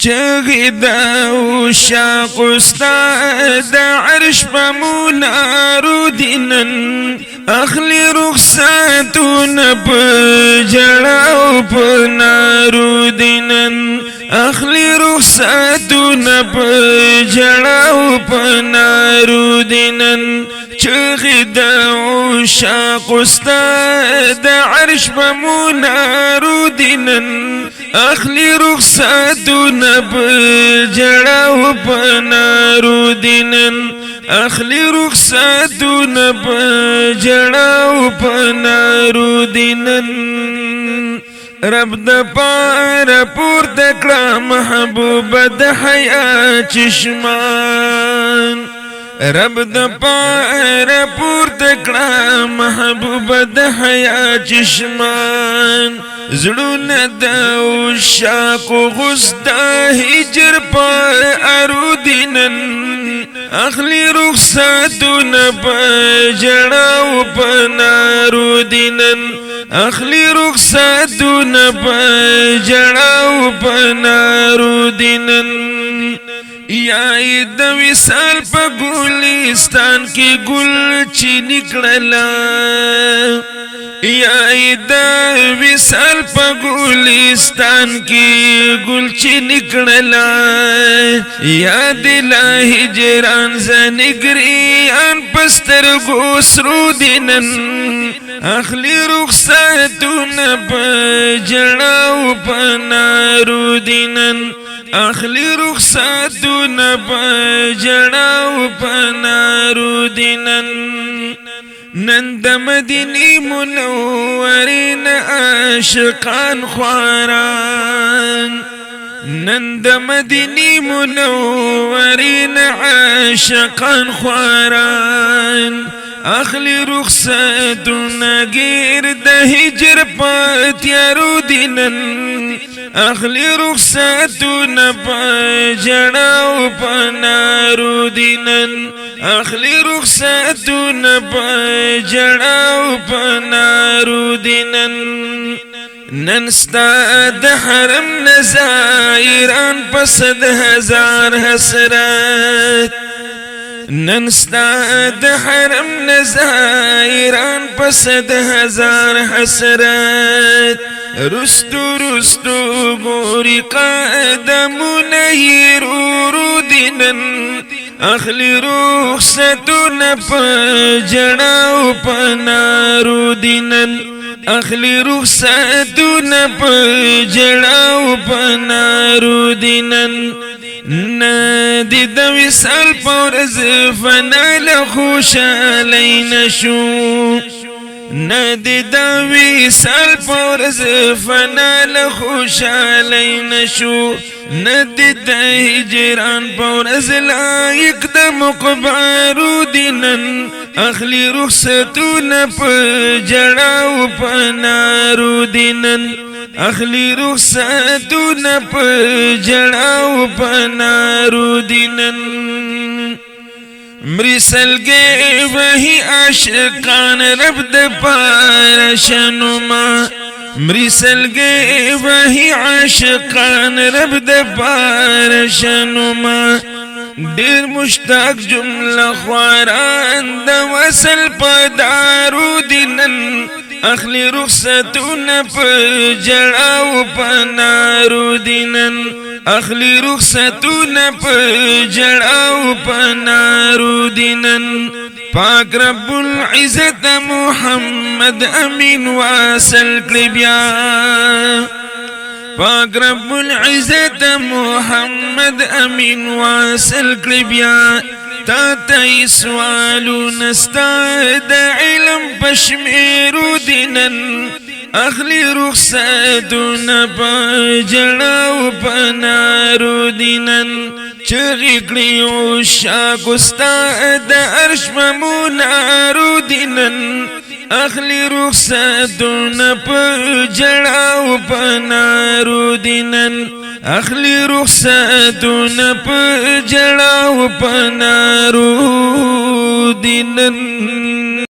چغی دا شاق استاد عرش پا منارو دینن اخلی رخصتون پا جڑاو پا نارو دینن اخلی رخصتون پا جڑاو پا نارو دینن چغی دا شاق استاد عرش پا منارو دینن اخلی رخصتون پا جڑاو پا نارو دینن اخلی رخصتون پا جڑاو پا نارو دینن رب د پار پور دکڑا محبوب د حیا چشمان رب د پار پور دکڑا محبوب د حیا چشمان زړون د عشاق غصدا هجر پا ارو دینن اخلی رخصتون پا جڑاو پا نارو دینن اخلی رخصتون پا جڑاو پا نارو دینن یای د وصال پا گلستان کی گل چی نکڑلا یای د وصال پا گلستان کی گل چی نکڑلا یاد لا ہجران زنگریان پستر گوسرو دینن اخلی رخصتون پا جڑاو پا نارو دینن اخلی رخصتون پا جڑاو پا نارو دینن نند مدینی منورین عاشقان خواران نند مدینی منورین عاشقان خواران اخلی رخصتون گیر د هجر پا تیارو دینن اخلی رخصتون پا جڑاو پا نارو دینن اخلی رخصتون پا جڑاو پا نارو دینن ننستا د حرم نزائران پسد ہزار حسرت ننستا د حرم نزائران پسد ہزار حسرت رستو رستو گوری قدمون یرورو دینن اخلی رخصتون پا جڑاو پا نارو دینن اخلی رخصتون پا جڑاو پا نارو دینن ندی د وصال پورز فنا لخوشالی نشو ندی د وصال پورز فنا لخوشالی نشو ندی د هجران پورز لایق د مقبارو دینن اخلی رخصتون پا جڑاو پا نارو دینن اخلی رخصتون پا جڑاو پا نارو دینن مری سلگے وہی عاشقان رب د پار شنما مری سلگے وہی عاشقان رب د پار شنما دیر مشتاق جملہ خواران د وصل پا دارو دینن اخلی رخصتون پا جڑاو پا نارو دینن اخلی رخصتون پا جڑاو پا نارو دینن پاک رب العزت محمد امین واصل قلبیا پاک رب العزت محمد امین واصل قلبیا تا تا سوالو نستا دا علم پشمیرو دینن اخلی رخصتون پا جڑاو پا نارو دینن چغی کڑی عشاق استاد عرش پا منارو دینن اخلی رخصتون پا جڑاو پا نارو دینن اخلی رخصتون پا جڑاو پا نارو دینن